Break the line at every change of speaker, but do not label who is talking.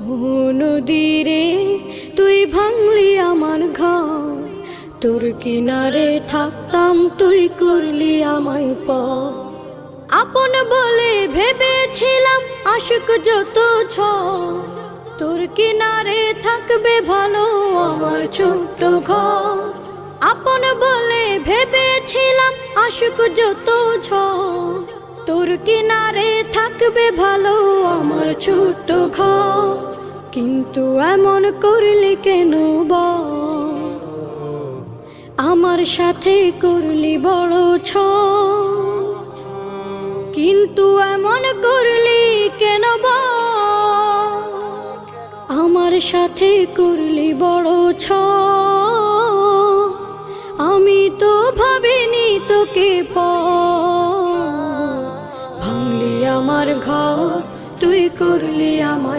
ও নদীরে তুই ভাঙলি আমার ঘর, তোর কিনারে থাকতাম তুই করলি আমায় পর। আপন বলে ভেবেছিলাম আশুক যত ঝড়, তোর কিনারে থাকবে ভালো আমার ছোট্ট ঘর। আপন বলে ভেবেছিলাম আশুক যত ঝড়, তোর কিনারে থাকবে ভালো আমার ছোট্ট ঘর। কিন্তু এমন করলি কেন বল, আমার সাথে করলি বড় ছল। কিন্তু এমন করলি কেন বল, আমার সাথে করলি বড় ছল। আমি তো ভাবিনি তোকে পর, ভাঙলি আমার ঘর তুই করলি আমায়।